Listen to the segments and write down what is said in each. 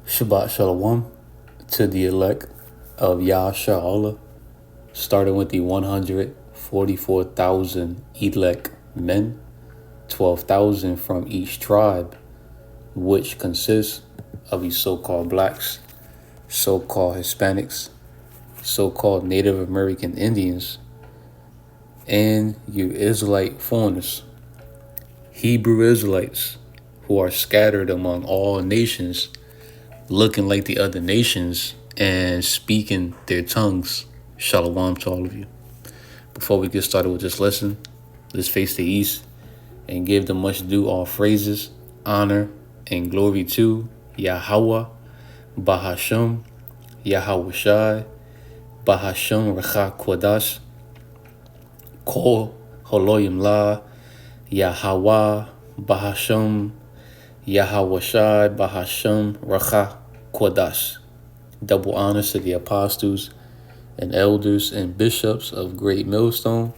Shabbat Shalom to the elect of YAHAWAH, starting with the 144,000 elect men, 12,000 from each tribe, which consists of the so-called blacks, so-called Hispanics, so-called Native American Indians, and you Israelite foreigners, Hebrew Israelites, who are scattered among all nations, looking like the other nations and speaking their tongues. Shalom to all of you. Before we get started with this lesson, let's face the east and give the much due all phrases, honor, and glory to Yahawah, BAHASHAM, YAHAWASHI, BAHASHAM QaDash, Halalyam La, YAHAWAH, BAHASHAM, YAHAWASHI, BAHASHAM QaDash. Double honors to the apostles and elders and bishops of Great Millstone,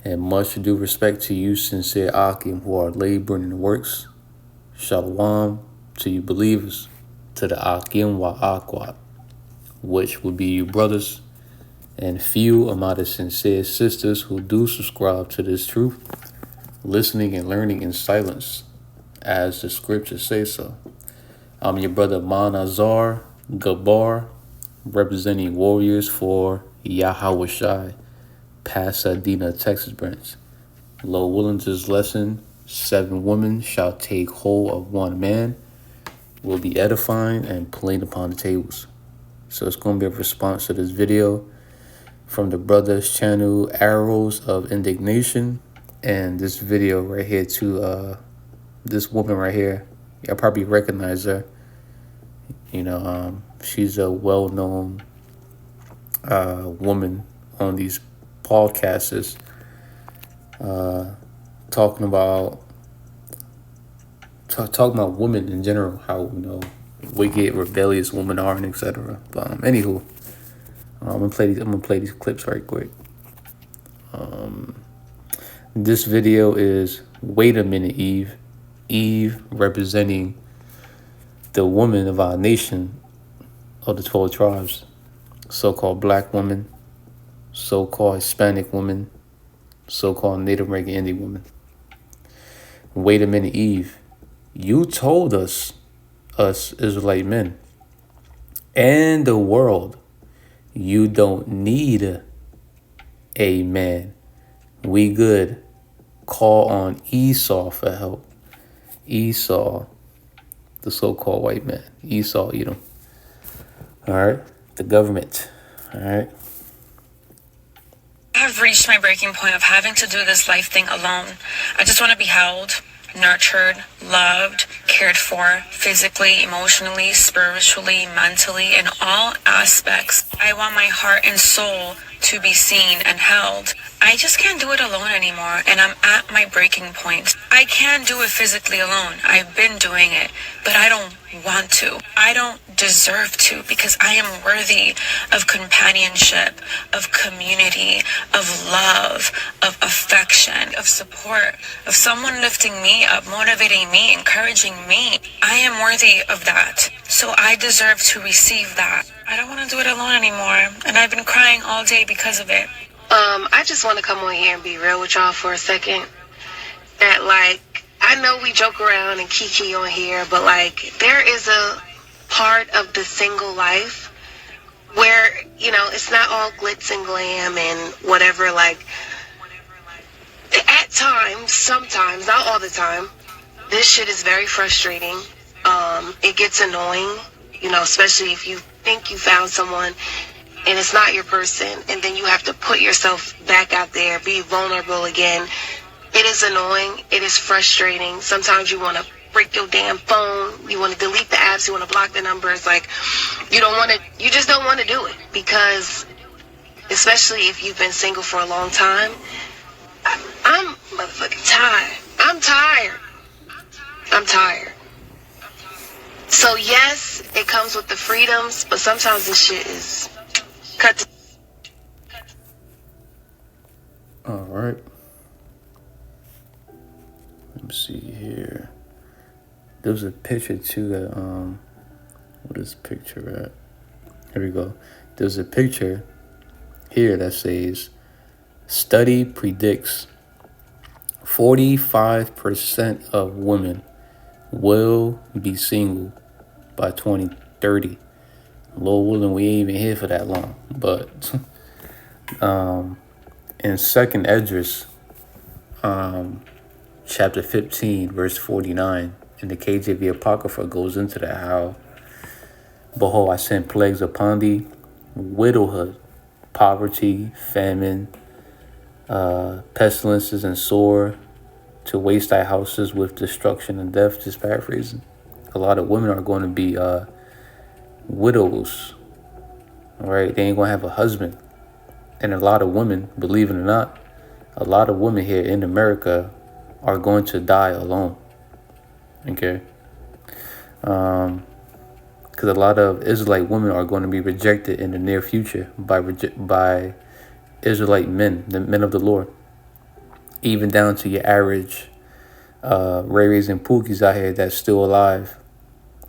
and much due respect to you sincere Akim who are laboring in the works. Shalom to you believers, to the 𝐤𝐄𝐅𝐄, which would be you brothers, and few among the sincere sisters who do subscribe to this truth, listening and learning in silence, as the scriptures say so. I'm your brother Manazar Gabar, representing warriors for YAHAWASHI, Pasadena, Texas branch. Lord willing, this lesson, 7 women shall take hold of 1 man, will be edifying and playing upon the tables. So it's going to be a response to this video from the brother's channel, Arrows of Indignation, and this video right here to this woman right here. Y'all probably recognize her. You know, she's a well-known woman on these podcasts, talking about women in general, how, you know, wicked, rebellious women are, and etc. But anywho, I'm gonna play these clips right quick. This video is "Wait a Minute, Eve." Eve representing the woman of our nation of the 12 tribes, so-called black woman, so-called Hispanic woman, so-called Native American Indian woman. Wait a minute, Eve. You told us Israelite men, and the world, you don't need a man. We good. Call on Esau for help. Esau, the so-called white man. Esau, Edom. All right. The government. All right. I have reached my breaking point of having to do this life thing alone. I just want to be held, nurtured, loved, cared for, physically, emotionally, spiritually, mentally, in all aspects. I want my heart and soul to be seen and held. I just can't do it alone anymore, and I'm at my breaking point. I can do it physically alone. I've been doing it, but I don't want to. I don't deserve to, because I am worthy of companionship, of community, of love, of affection, of support, of someone lifting me up, motivating me, encouraging me. I am worthy of that, so I deserve to receive that. I don't want to do it alone anymore, and I've been crying all day because of it. I just want to come on here and be real with y'all for a second. That, like, I know we joke around and kiki on here, but, like, there is a part of the single life where, you know, it's not all glitz and glam and whatever. Like, at times, sometimes, not all the time, this shit is very frustrating. It gets annoying, you know, especially if you think you found someone and it's not your person, and then you have to put yourself back out there, be vulnerable again. It is annoying. It is frustrating. Sometimes you want to break your damn phone. You want to delete the apps. You want to block the numbers. Like, you just don't want to do it, because especially if you've been single for a long time, I'm motherfucking tired. I'm tired. So yes, it comes with the freedoms, but sometimes this shit is cut. All right. Let me see here. There was a picture too that What is picture at? Here we go. There's a picture here that says, study predicts 45% of women will be single by 2030. Lord willing, we ain't even here for that long. But in 2nd Esdras, chapter 15, verse 49, in the KJV Apocrypha goes into that, how, behold, I send plagues upon thee, widowhood, poverty, famine, pestilences, and sore, to waste thy houses with destruction and death. Just paraphrasing. A lot of women are going to be widows. All right, they ain't going to have a husband. And a lot of women, believe it or not, a lot of women here in America are going to die alone. Okay? Because a lot of Israelite women are going to be rejected in the near future by Israelite men, the men of the Lord. Even down to your average Rays and Pookies out here that's still alive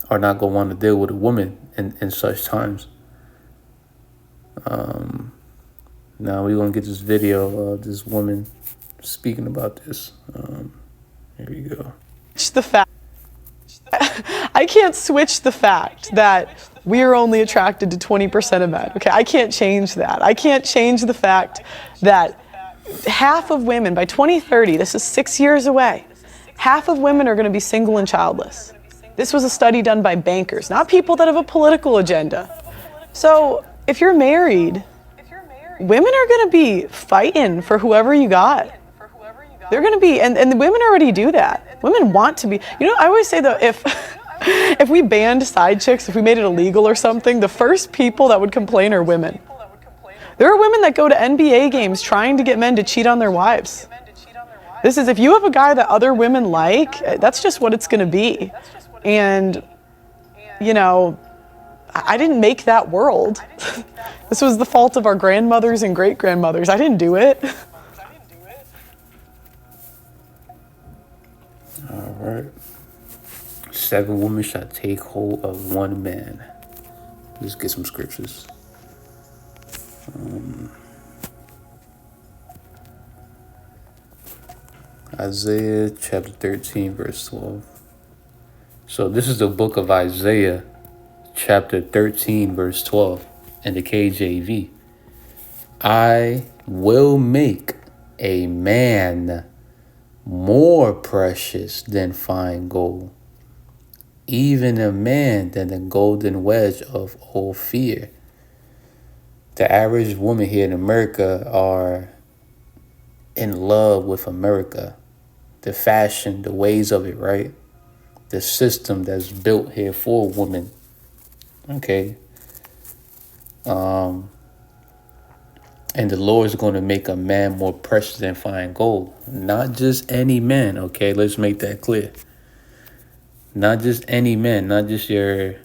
are not going to want to deal with a woman in such times. Now we're going to get this video of this woman speaking about this. Here we go. The fact I can't switch the fact that we are only attracted to 20% of men. Okay, I can't change that. I can't change the fact that half of women by 2030, this is 6 years away, half of women are going to be single and childless. This was a study done by bankers, not people that have a political agenda. So if you're married, women are going to be fighting for whoever you got. They're going to be, and the women already do that. Women want to be, you know, I always say though, if we banned side chicks, if we made it illegal or something, the first people that would complain are women. There are women that go to NBA games trying to get men to cheat on their wives. This is, if you have a guy that other women like, that's just what it's going to be. And, you know, I didn't make that world. This was the fault of our grandmothers and great-grandmothers. I didn't do it. All right. 7 women shall take hold of 1 man. Let's get some scriptures. Isaiah chapter 13, verse 12. So this is the book of Isaiah chapter 13, verse 12 in the KJV. I will make a man more precious than fine gold, even a man than the golden wedge of Ophir. The average woman here in America are in love with America, the fashion, the ways of it, right? The system that's built here for women. Okay. And the Lord is going to make a man more precious than fine gold. Not just any man, okay? Let's make that clear. Not just any man, not just your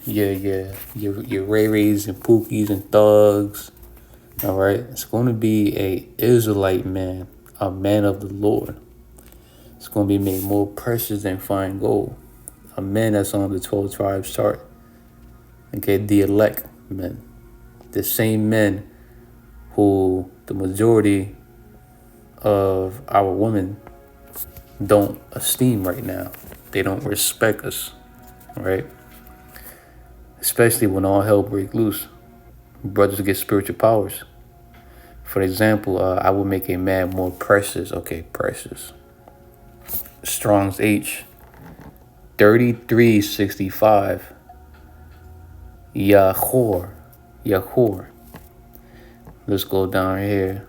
Ray-Rays and Pookies and thugs. All right? It's going to be a Israelite man, a man of the Lord. It's going to be made more precious than fine gold. A man that's on the 12 tribes chart. Okay, the elect men. The same men who the majority of our women don't esteem right now. They don't respect us, right? Especially when all hell breaks loose. Brothers get spiritual powers. For example, I will make a man more precious. Okay, precious. Strong's H, 3365. Yahor. Let's go down here.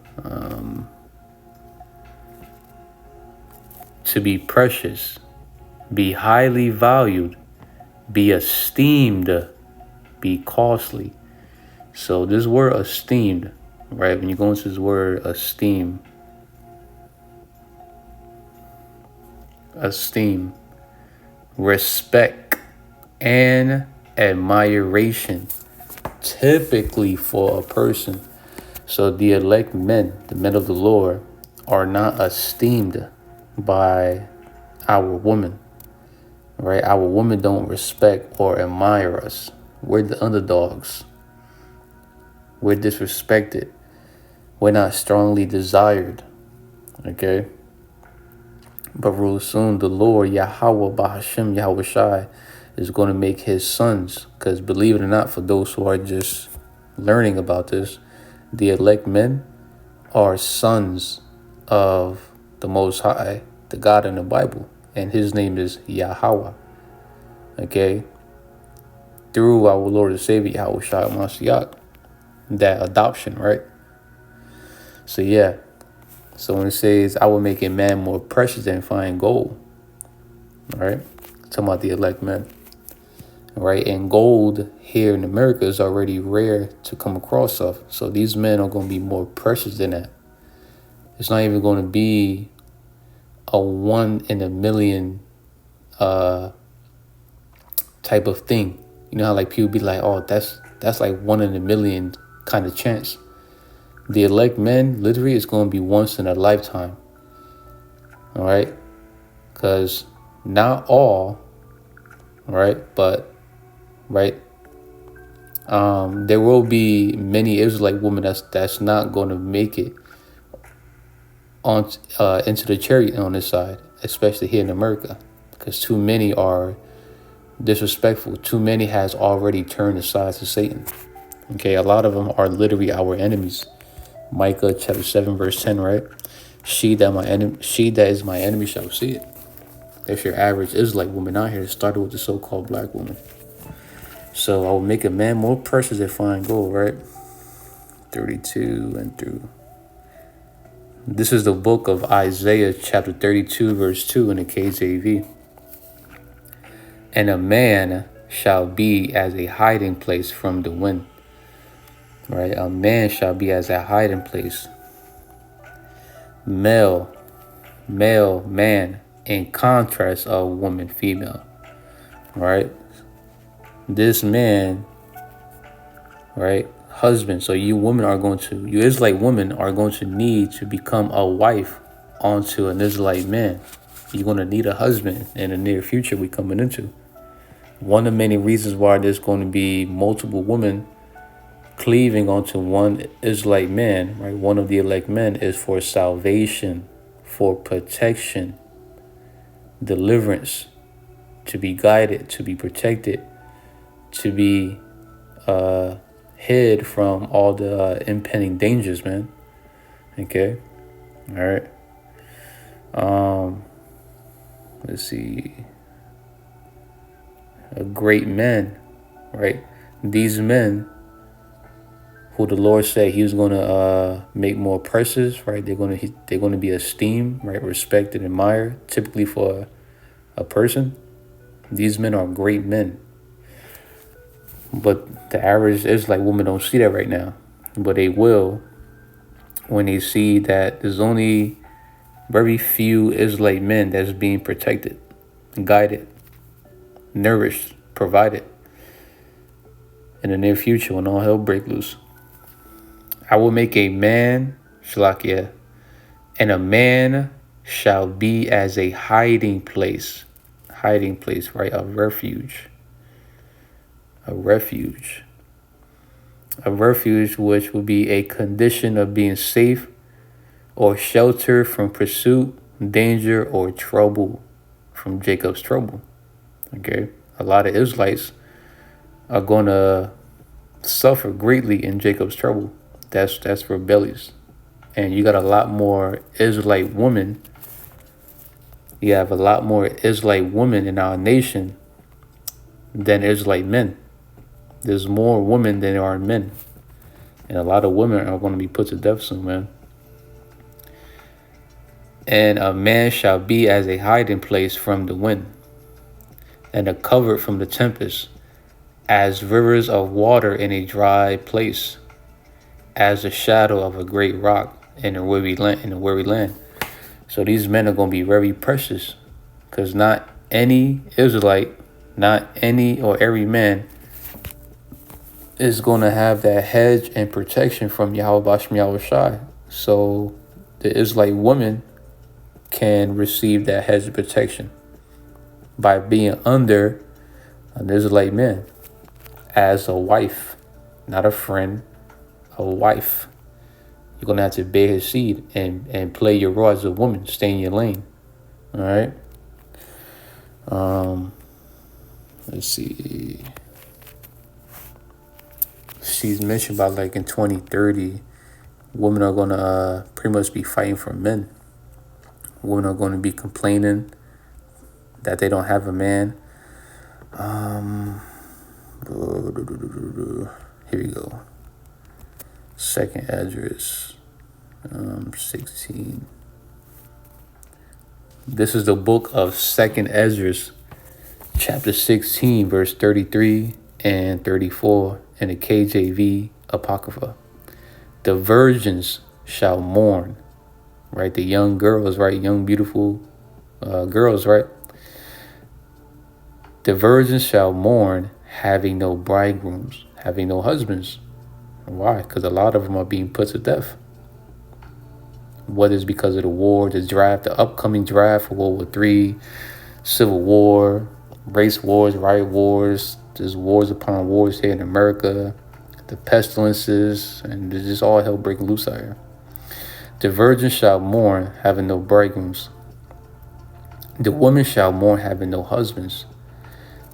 To be precious, be highly valued, be esteemed, be costly. So this word esteemed, right? When you go into this word esteem, respect and admiration, typically for a person. So the elect men, the men of the Lord, are not esteemed by our women. right? Our women don't respect or admire us. We're the underdogs. We're disrespected. We're not strongly desired, okay? But real soon, the Lord, Yahawah, BAHASHAM, YAHAWASHI, is going to make his sons, because believe it or not, for those who are just learning about this, the elect men are sons of the Most High, the God in the Bible, and his name is Yahawah, okay? Through our Lord and Savior, YAHAWASHI Mashiach, that adoption, right? So yeah, so when it says, I will make a man more precious than fine gold, right? Talking about the elect men, right? And gold here in America is already rare to come across of. So these men are going to be more precious than that. It's not even going to be a 1 in a million type of thing. You know how like people be like, oh, that's like 1 in a million kind of chance. The elect men literally is going to be once in a lifetime. All right, because not all, right, but right, there will be many Israelite women that's not going to make it on into the chariot on this side, especially here in America, because too many are disrespectful. Too many has already turned aside to Satan. Okay, a lot of them are literally our enemies. Micah chapter 7 verse 10, right? She that is my enemy shall see it. That's your average Israelite woman out here. It started with the so-called black woman. So I will make a man more precious than fine gold, right? 32 and through. This is the book of Isaiah chapter 32 verse 2 in the KJV. And a man shall be as a hiding place from the wind. Right? A man shall be as a hiding place. Male, man, in contrast of woman, female. Right? This man, right? Husband. So you Israelite women are going to need to become a wife onto an Israelite man. You're going to need a husband in the near future we're coming into. One of many reasons why there's going to be multiple women cleaving onto one Israelite man, right? One of the elect men is for salvation, for protection, deliverance, to be guided, to be protected, to be hid from all the impending dangers, man. Okay, all right. Let's see. A great man, right? These men who the Lord said he was going to make more precious, right? They're going to be esteemed, right? Respected, admired, typically for a person. These men are great men. But the average Israelite woman don't see that right now. But they will when they see that there's only very few Israelite men that's being protected, guided, nourished, provided. In the near future, when all hell break loose, I will make a man, Shalakia, and a man shall be as a hiding place, right? A refuge, which will be a condition of being safe or shelter from pursuit, danger, or trouble from Jacob's trouble. Okay, a lot of Israelites are going to suffer greatly in Jacob's trouble. That's rebellious. And you got a lot more Israelite women. You have a lot more Israelite women in our nation than Israelite men. There's more women than there are men. And a lot of women are going to be put to death soon, man. And a man shall be as a hiding place from the wind, and a covert from the tempest, as rivers of water in a dry place, as the shadow of a great rock in a weary land. So these men are going to be very precious, because not any Israelite, not any or every man is going to have that hedge and protection from YAHAWASHI. So the Israelite woman can receive that hedge of protection by being under an Israelite man as a wife, not a friend, a wife. You're going to have to bear his seed and play your role as a woman. Stay in your lane. All right. Let's see. She's mentioned about like in 2030, women are going to pretty much be fighting for men. Women are going to be complaining that they don't have a man. Here we go. Second address, 16. This is the book of Second Esdras, chapter 16, verse 33 and 34 in the KJV Apocrypha. The virgins shall mourn, right? The young girls, right? Young, beautiful girls, right? The virgins shall mourn, having no bridegrooms, having no husbands. Why? Because a lot of them are being put to death. Whether it's because of the war, the draft, the upcoming draft for World War III, Civil War, race wars, riot wars, there's wars upon wars here in America, the pestilences, and there's just all hell breaking loose out here. The virgins shall mourn, having no bridegrooms. The women shall mourn, having no husbands.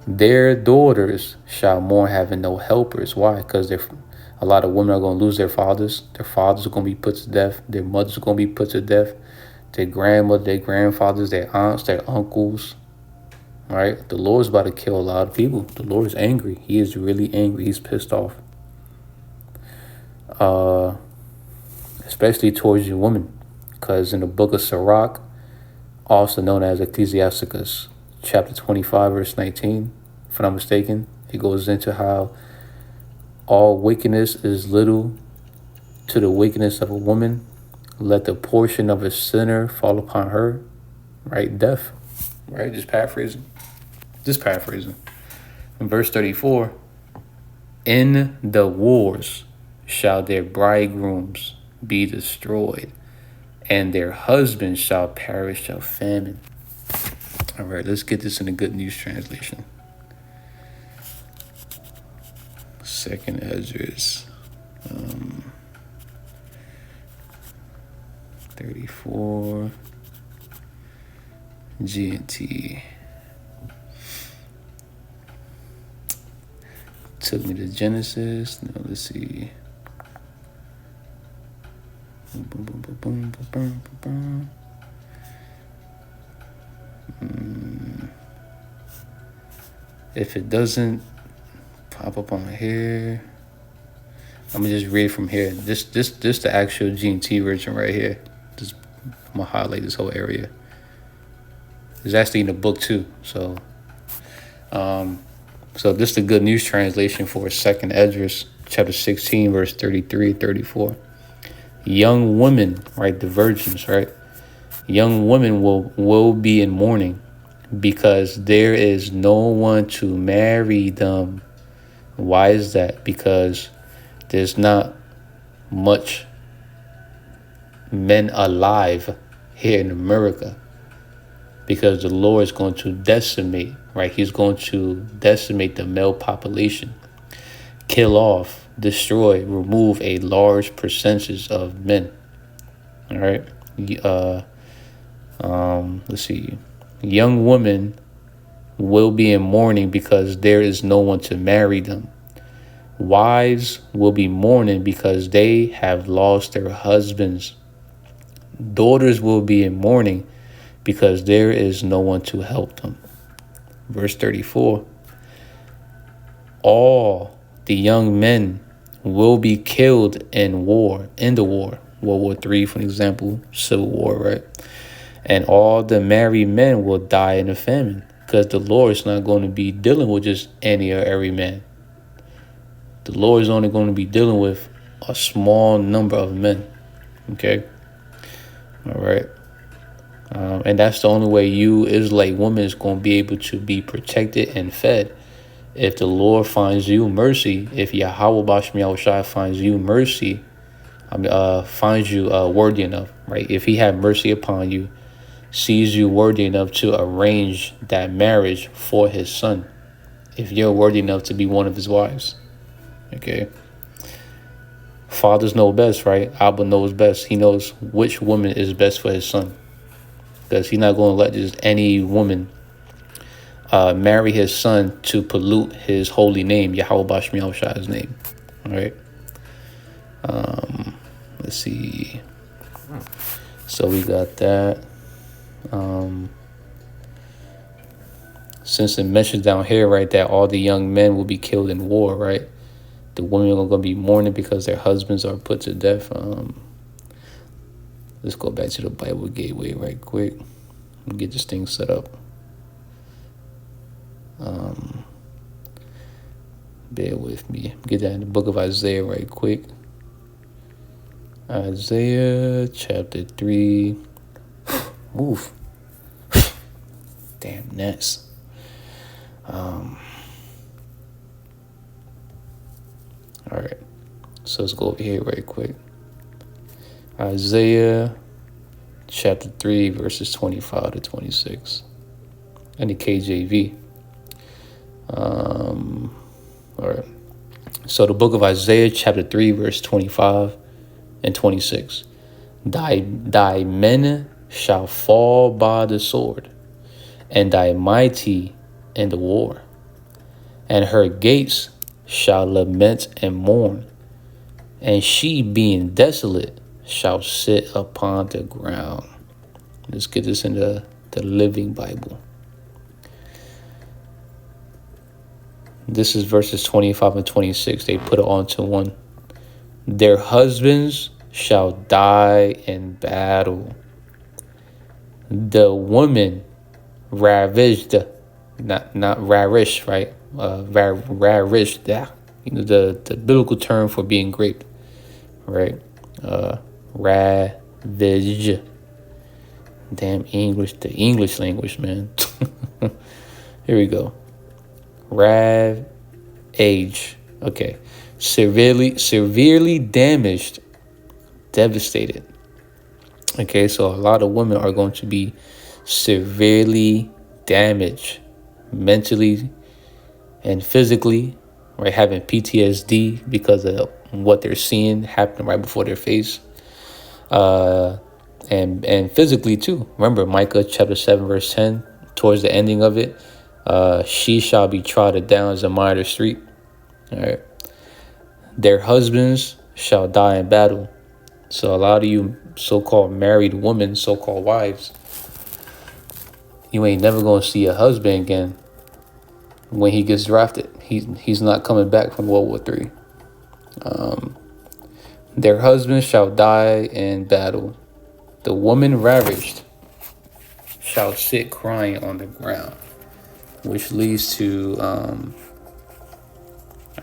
Their daughters shall mourn, having no helpers. Why? Because a lot of women are going to lose their fathers. Their fathers are going to be put to death. Their mothers are going to be put to death. Their grandmother, their grandfathers, their aunts, their uncles. Right? The Lord's about to kill a lot of people. The Lord is angry. He is really angry. He's pissed off. Especially towards your women. Because in the book of Sirach, also known as Ecclesiasticus, chapter 25, verse 19, if I'm not mistaken, it goes into how all wickedness is little to the wickedness of a woman. Let the portion of a sinner fall upon her. Right? Death. Right? Just paraphrasing. In verse 34, in the wars shall their bridegrooms be destroyed, and their husbands shall perish of famine. All right, let's get this in a Good News Translation. Second Esdras, 34 GNT. Took me to Genesis. Now let's see. If it doesn't pop up on here, I'm gonna just read from here. This the actual GNT version right here. I'm gonna highlight this whole area. It's actually in the book too. So this is the Good News Translation for Second Esdras, chapter 16, verse 33 and 34. Young women, right, the virgins, right? Young women will be in mourning because there is no one to marry them. Why is that? Because there's not much men alive here in America. Because the Lord is going to decimate, right? He's going to decimate the male population, kill off, destroy, remove a large percentage of men. All right. Let's see. Young women will be in mourning because there is no one to marry them. Wives will be mourning because they have lost their husbands. Daughters will be in mourning because there is no one to help them. Verse 34. All the young men will be killed in the war. World War III, for example, Civil War, right? And all the married men will die in a famine because the Lord is not going to be dealing with just any or every man. The Lord is only going to be dealing with a small number of men. Okay? All right? And that's the only way you, Israelite woman, is going to be able to be protected and fed. If the Lord finds you mercy, if YAHAWAHSHI finds you mercy, finds you worthy enough, right? If he had mercy upon you sees you worthy enough to arrange that marriage for his son, if you're worthy enough to be one of his wives. Okay. Fathers know best, right? Abba knows best. He knows which woman is best for his son, because he's not going to let just any woman marry his son to pollute his holy name, YAHAWAHSHI's name. All right. Let's see. So we got that. Since it mentions down here, right, that all the young men will be killed in war, right? The women are going to be mourning because their husbands are put to death. Let's go back to the Bible Gateway right quick and get this thing set up. Bear with me. Get that in the book of Isaiah right quick. Isaiah chapter 3. Move. Damn nuts. All right. So let's go over here right quick. Isaiah chapter 3, verses 25 to 26. And the KJV. All right. So the book of Isaiah chapter 3, verse 25 and 26. Thy men shall fall by the sword, and thy mighty in the war, and her gates shall lament and mourn, and she being desolate shall sit upon the ground. Let's get this in the Living Bible. This is verses 25 and 26. They put it onto one. Their husbands shall die in battle. The woman ravished, not ravished, right? Ravished, yeah. You know, the biblical term for being raped, right? Ravage. Damn English, the English language, man. Here we go. Age. Okay. Severely damaged, devastated. Okay, so a lot of women are going to be severely damaged mentally and physically, right? Having PTSD because of what they're seeing happen right before their face. And physically too. Remember Micah chapter 7 verse 10, towards the ending of it, she shall be trodden down as a minor street. All right. Their husbands shall die in battle. So a lot of you so-called married women, so-called wives, you ain't never going to see a husband again when he gets drafted. He's not coming back from World War III. Their husbands shall die in battle. The woman ravished shall sit crying on the ground, which leads to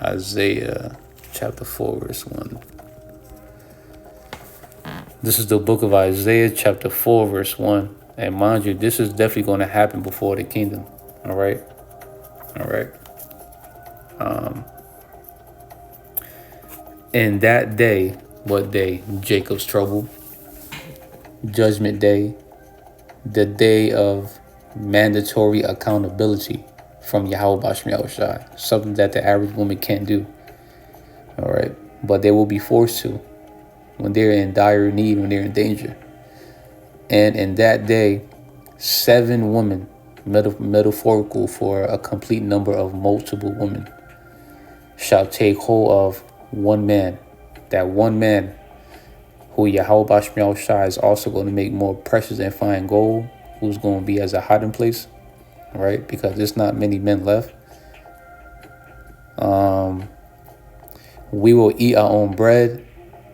Isaiah chapter 4, verse 1. This is the book of Isaiah chapter 4, verse 1. And mind you, this is definitely going to happen before the kingdom. All right. All right. In that day, what day? Jacob's trouble. Judgment day. The day of mandatory accountability from YAHAWASHI. Something that the average woman can't do. All right. But they will be forced to when they're in dire need, when they're in danger. And in that day, 7 women, metaphorical for a complete number of multiple women, shall take hold of one man. That one man who YAHAWASHI is also going to make more precious and fine gold, who's going to be as a hiding place, right? Because there's not many men left. We will eat our own bread,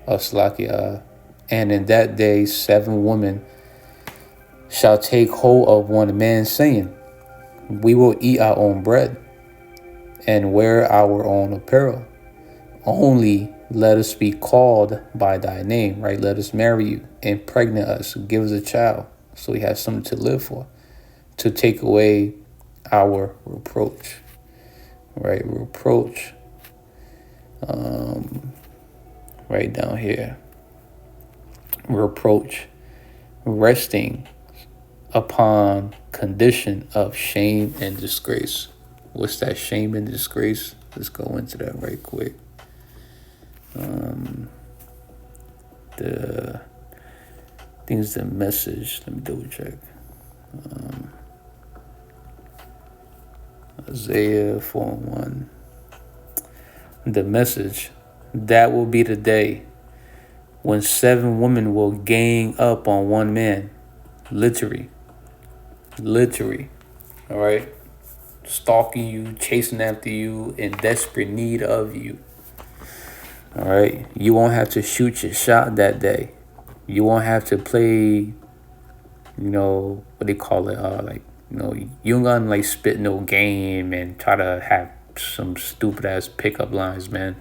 and in that day 7 women shall take hold of one man, saying, we will eat our own bread and wear our own apparel. Only let us be called by thy name, right? Let us marry you, impregnate us, give us a child, so we have something to live for, to take away our reproach, right? Reproach. Right down here. Reproach. Resting. upon condition of shame and disgrace. What's that shame and disgrace? Let's go into that right quick. I think it's the message. Let me double check. Isaiah 4:1. The message. That will be the day when 7 women will gang up on one man. Literally. All right? Stalking you, chasing after you, in desperate need of you. All right? You won't have to shoot your shot that day. You won't have to play, what they call it, you ain't gonna like spit no game and try to have some stupid ass pickup lines, man.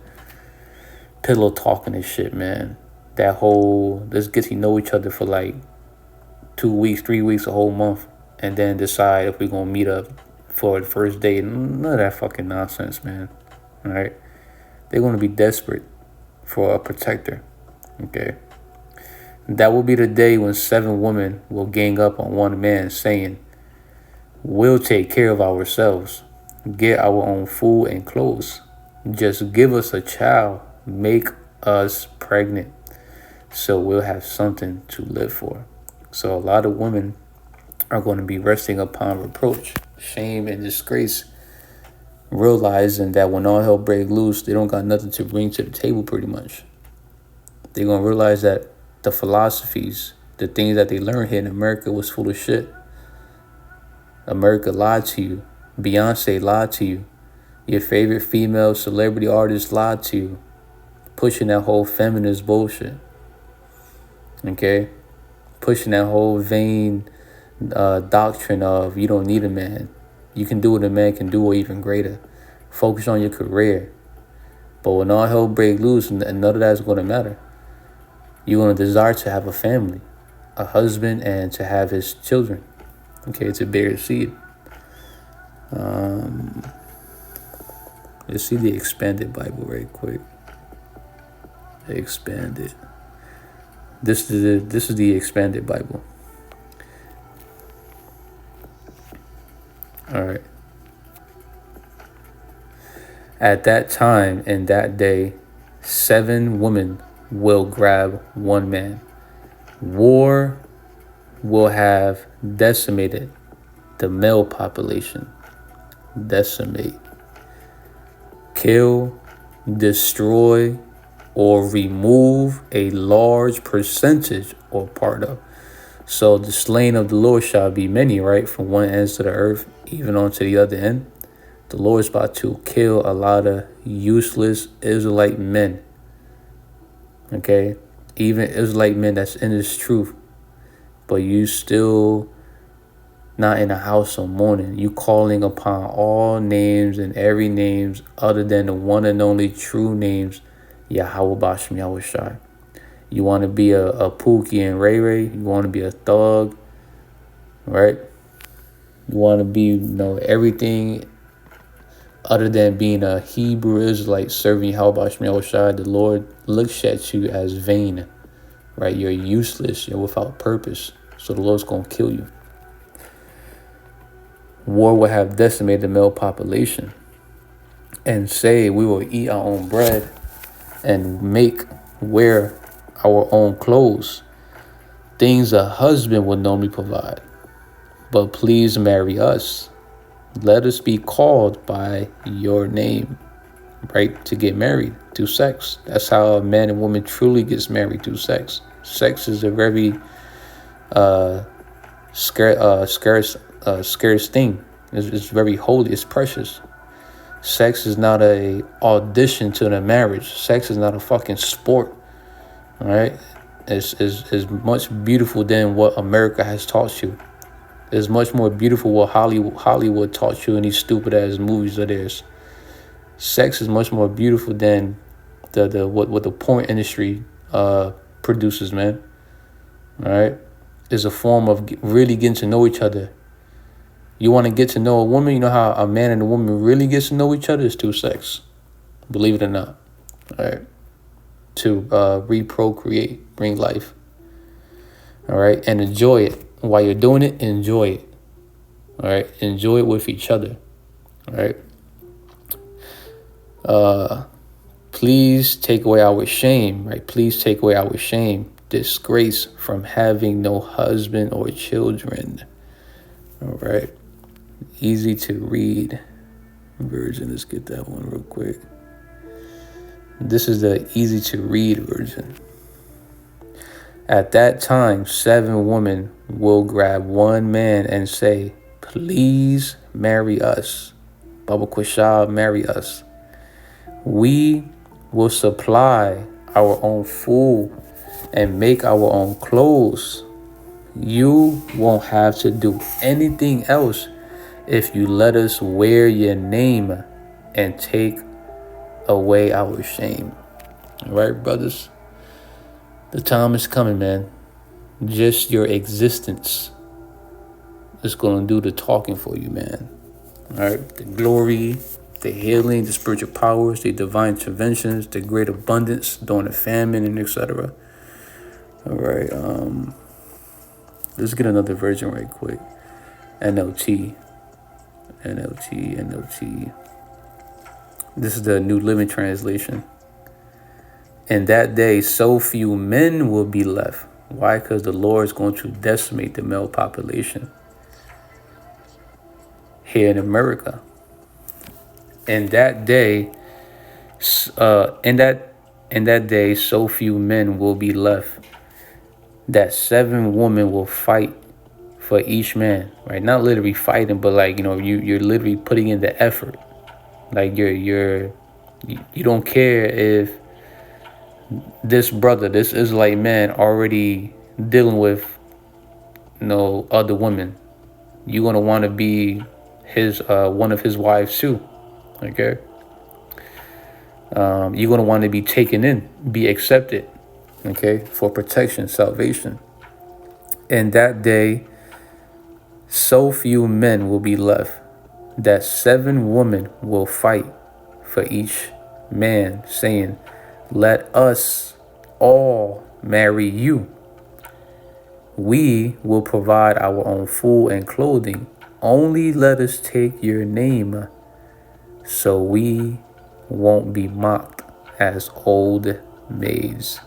Pillow talking and shit, man. That whole, let's get to know each other for like 2 weeks, 3 weeks, a whole month, and then decide if we're gonna meet up for the first date. None of that fucking nonsense, man. All right? They're gonna be desperate for a protector. Okay? That will be the day when 7 women will gang up on one man saying, we'll take care of ourselves, get our own food and clothes. Just give us a child, make us pregnant, so we'll have something to live for. So a lot of women are going to be resting upon reproach, shame, and disgrace, realizing that when all hell breaks loose, they don't got nothing to bring to the table pretty much. They're going to realize that the philosophies, the things that they learned here in America was full of shit. America lied to you. Beyonce lied to you. Your favorite female celebrity artist lied to you. Pushing that whole feminist bullshit. Okay? Pushing that whole vain doctrine of you don't need a man. You can do what a man can do or even greater. Focus on your career. But when all hell breaks loose, none of that is going to matter. You're going to desire to have a family, a husband, and to have his children. Okay, to bear seed. Let's see the expanded Bible right quick. Expanded. This is the expanded Bible. All right. At that time and that day, 7 women will grab one man. War will have decimated the male population. Decimate. Kill, destroy, or remove a large percentage or part of. So the slain of the Lord shall be many, right? From one end to the earth, even on to the other end. The Lord's about to kill a lot of useless Israelite men. Okay? Even Israelite men that's in this truth. But you still not in a house of mourning. You calling upon all names and every names other than the one and only true names, YAHAWAHSHI. You want to be a Pookie and Ray Ray. You want to be a thug, right? You want to be, everything other than being a Hebrew Israelite serving YAHAWAHSHI. The Lord looks at you as vain, right? You're useless. You're without purpose. So the Lord's going to kill you. War will have decimated the male population. And say we will eat our own bread and wear our own clothes. Things a husband would normally provide. But please marry us. Let us be called by your name, right? To get married through sex. That's how a man and woman truly gets married, through sex. Sex is a very scarce thing. It's very holy. It's precious. Sex is not a audition to the marriage. Sex is not a fucking sport. All right? It's much beautiful than what America has taught you. It's much more beautiful what Hollywood taught you in these stupid ass movies of theirs. Sex is much more beautiful than what the porn industry produces, man. All right? It's a form of really getting to know each other. You want to get to know a woman, you know how a man and a woman really gets to know each other is through sex. Believe it or not. All right. To reprocreate, bring life. All right. And enjoy it. while you're doing it, enjoy it. All right, enjoy it with each other. All right. Please take away our shame. Right. Please take away our shame, disgrace from having no husband or children. All right. Easy to read version. Let's get that one real quick. This is the easy to read version. At that time, 7 women will grab one man and say, please marry us. Baba Kwasha, marry us. We will supply our own food and make our own clothes. You won't have to do anything else if you let us wear your name and take away our shame. All right, brothers? The time is coming, man. Just your existence is going to do the talking for you, man. All right? The glory, the healing, the spiritual powers, the divine interventions, the great abundance during the famine, and etc. All right. Let's get another version right quick. NLT. This is the New Living Translation. In that day, so few men will be left. Why? Because the Lord is going to decimate the male population here in America. In that day, so few men will be left that 7 women will fight for each man. Right? Not literally fighting, but like, you know, you're literally putting in the effort. Like you don't care if this brother, this Israelite man, already dealing with, you know, other women. You're gonna want to be his one of his wives too. Okay. You're gonna want to be taken in, be accepted. Okay, for protection, salvation. In that day, so few men will be left that 7 women will fight for each man, saying, let us all marry you. We will provide our own food and clothing. Only let us take your name so we won't be mocked as old maids.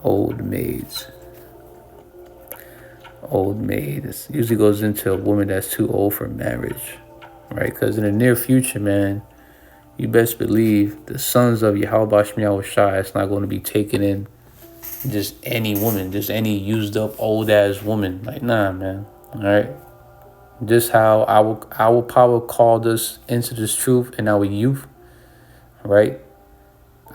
Old maids. Old maid. This usually goes into a woman that's too old for marriage. Right? Because in the near future, man, you best believe the sons of YAHAWASHI is not going to be taken in just any woman, just any used up old ass woman. Like, nah, man. All right. Just how our power called us into this truth in our youth. Right.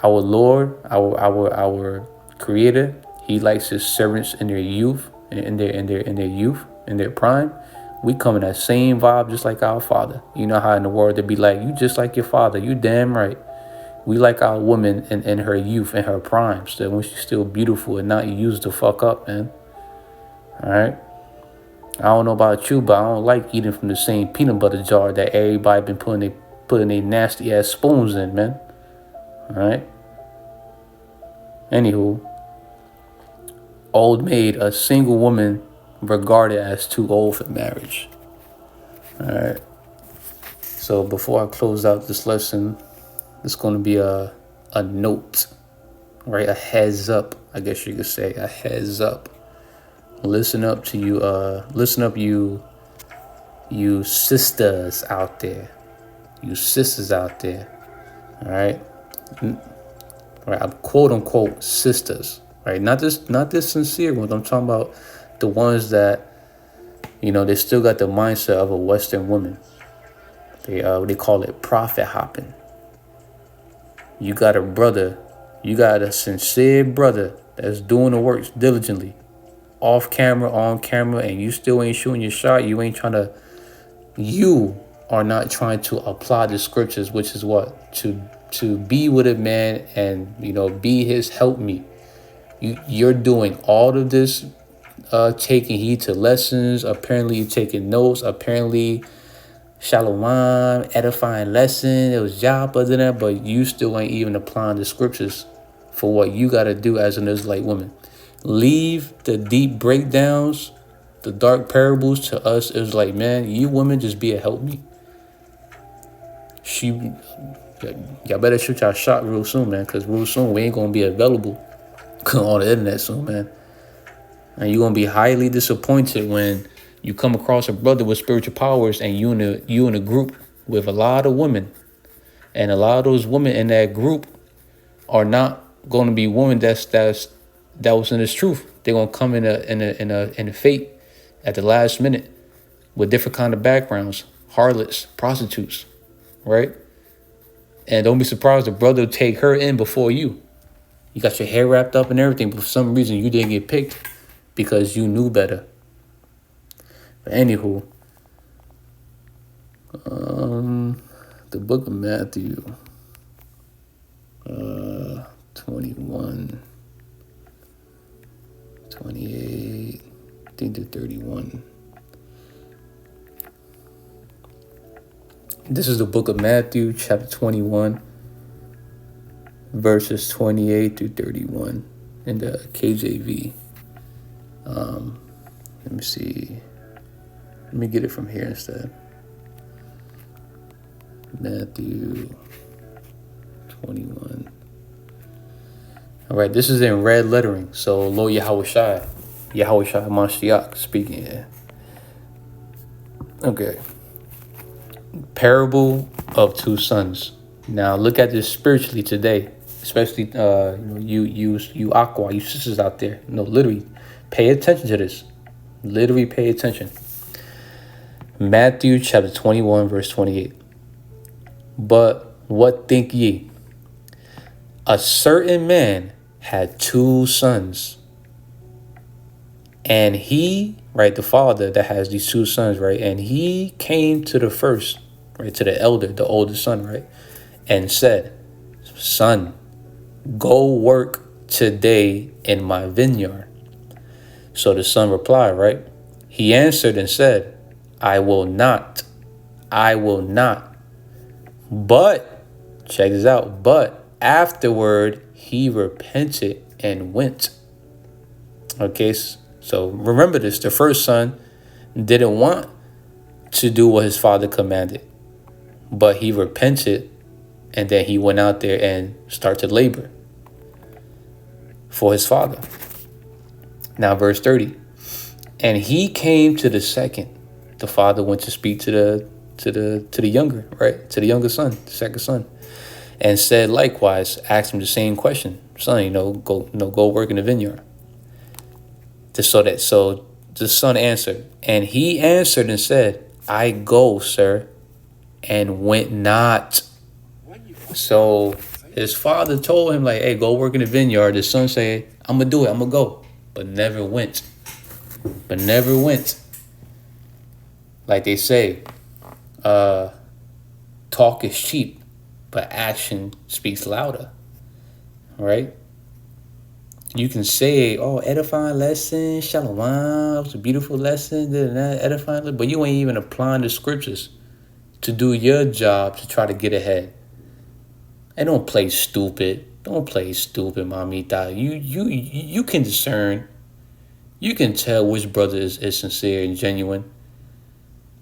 Our Lord, our Creator, He likes His servants in their youth, in their prime. We come in that same vibe just like our Father. You know how in the world they'd be like, you just like your father. You damn right. We like our woman in her youth, in her prime. So when she's still beautiful and not used to fuck up, man. All right. I don't know about you, but I don't like eating from the same peanut butter jar that everybody been putting their nasty ass spoons in, man. All right. Anywho, old maid, a single woman regarded as too old for marriage. All right. So before I close out this lesson, it's going to be a note, right? A heads up, I guess you could say, a heads up. Listen up, you sisters out there. You sisters out there. All right. Right. I'm quote unquote sisters. Right. Not this sincere ones. I'm talking about the ones that, you know, they still got the mindset of a Western woman. They call it prophet hopping. You got a brother, you got a sincere brother that's doing the works diligently, off camera, on camera, and you still ain't shooting your shot. You are not trying to apply the scriptures, which is what? To be with a man and, you know, be his helpmeet. You're doing all of this, taking heed to lessons. Apparently you're taking notes. Apparently Shalom, edifying lesson. It was job other than that, but you still ain't even applying the scriptures for what you got to do as an Israelite woman. Leave the deep breakdowns the dark parables to us, it was like, man, you women just be a help me. Y'all better shoot y'all shot real soon, man, because real soon we ain't gonna be available on the internet soon, man. And you're gonna be highly disappointed when you come across a brother with spiritual powers and you in a group with a lot of women, and a lot of those women in that group are not going to be women that was in this truth. They're gonna come in a fate at the last minute with different kind of backgrounds, harlots, prostitutes, right? And don't be surprised the brother will take her in before you. You got your hair wrapped up and everything, but for some reason you didn't get picked because you knew better. But anywho, the book of Matthew, 21, 28, I think to 31. This is the book of Matthew, chapter 21, verses 28 through 31 in the KJV. Let me see. Let me get it from here instead. Matthew 21. All right, this is in red lettering. So, Lord YAHAWASHI, YAHAWASHI Mashiach speaking here. Okay. Parable of two sons. Now, look at this spiritually today, especially you aqua, you sisters out there. No, literally, pay attention to this. Literally, pay attention. Matthew chapter 21, verse 28. But what think ye? A certain man had two sons. And he, right, the father that has these two sons, right, and he came to the first, right, to the elder, the oldest son, right, and said, Son, go work today in my vineyard. So the son replied, right, he answered and said, I will not. But, check this out, but afterward he repented and went. Okay, so remember this, the first son didn't want to do what his father commanded, but he repented and then he went out there and started to labor for his father. Now verse 30. And he came to the second. The father went to speak to the younger, right? To the younger son, the second son. And said likewise, asked him the same question. Son, go work in the vineyard. So the son answered. And he answered and said, I go, sir, and went not. So his father told him, like, hey, go work in the vineyard. The son said, I'm going to do it. I'm going to go. But never went. Like they say, talk is cheap, but action speaks louder, right? You can say, oh, edifying lesson, shalom, it was a beautiful lesson, edifying, but you ain't even applying the scriptures to do your job to try to get ahead. And don't play stupid. Don't play stupid, mamita. You can discern. You can tell which brother is sincere and genuine.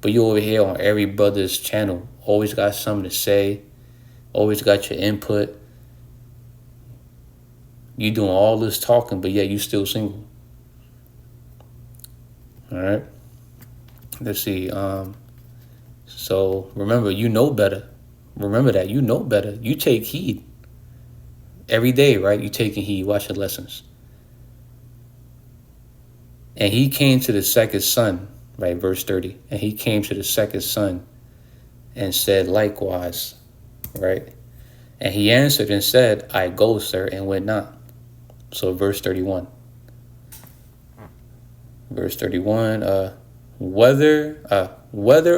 But you over here on every brother's channel, always got something to say, always got your input. You doing all this talking, but yet you still single. All right. Let's see. So remember, you know better. Remember that you know better. You take heed every day, right? You taking heed. Watch your lessons. And he came to the second son, right? Verse 30. And he came to the second son and said likewise, right? And he answered and said, I go, sir, and went not. So verse 31. Verse 31, whether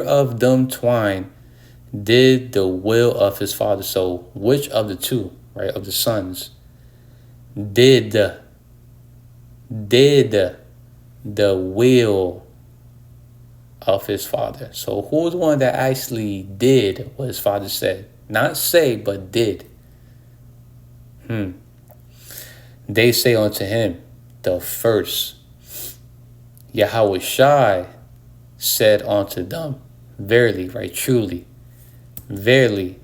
of them twine did the will of his father. So which of the two, right, of the sons did the will of his father? So who's the one that actually did what his father said? Not say, but did. They say unto him, the first. YAHAWASHI said unto them, verily, right, truly, verily,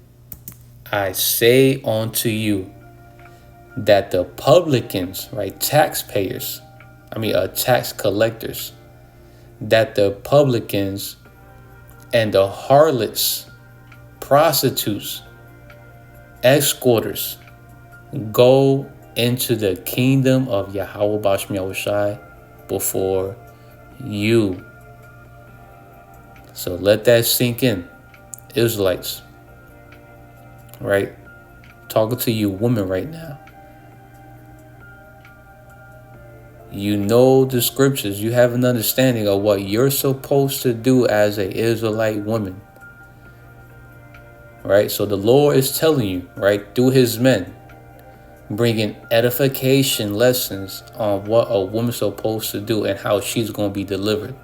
I say unto you that the publicans, right, tax collectors, that the publicans and the harlots, prostitutes, escorters go into the kingdom of YAHWAHSHI before you. So let that sink in, Israelites, right? Talking to you women right now. You know the scriptures. You have an understanding of what you're supposed to do as an Israelite woman. Right? So the Lord is telling you, right, through his men, bringing edification lessons on what a woman's supposed to do and how she's going to be delivered.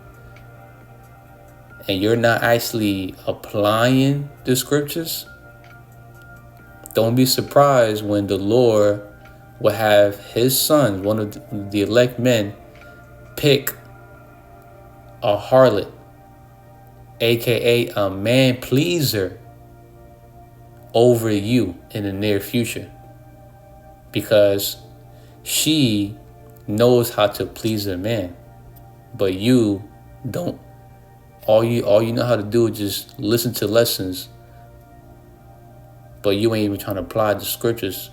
And you're not actually applying the scriptures. Don't be surprised when the Lord will have his sons, one of the elect men, pick a harlot, aka a man pleaser, over you in the near future, because she knows how to please a man, but you don't. All you know how to do is just listen to lessons, but you ain't even trying to apply the scriptures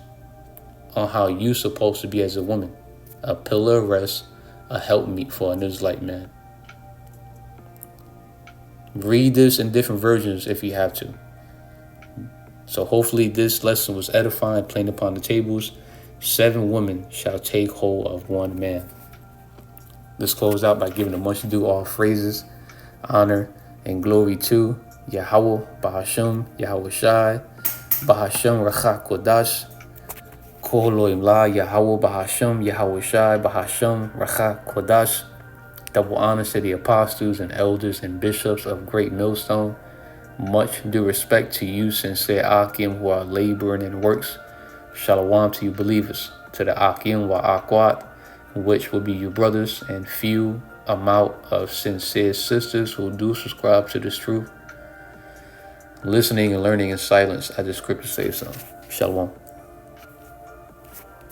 on how you supposed to be as a woman, a pillar of rest, a helpmeet for an Israelite man. Read this in different versions if you have to. So hopefully this lesson was edifying, plain upon the tables. 7 women shall take hold of 1 man. Let's close out by giving a much due all phrases, honor, and glory to Yahweh, BAHASHAM, YAHAWASHI, BAHASHAM, HAQADASH, 𝐤𝐄𝐄 Yahweh, BAHASHAM, YAHAWASHI, BAHASHAM, QaDash. Double honors to the apostles and elders and bishops of Great Millstone. Much due respect to you, sincere Akim, who are laboring in works. Shalom to you believers, to the Akim wa Akwat, which will be your brothers, and few amount of sincere sisters who do subscribe to this truth, listening and learning in silence as the scripture says so. Shalom.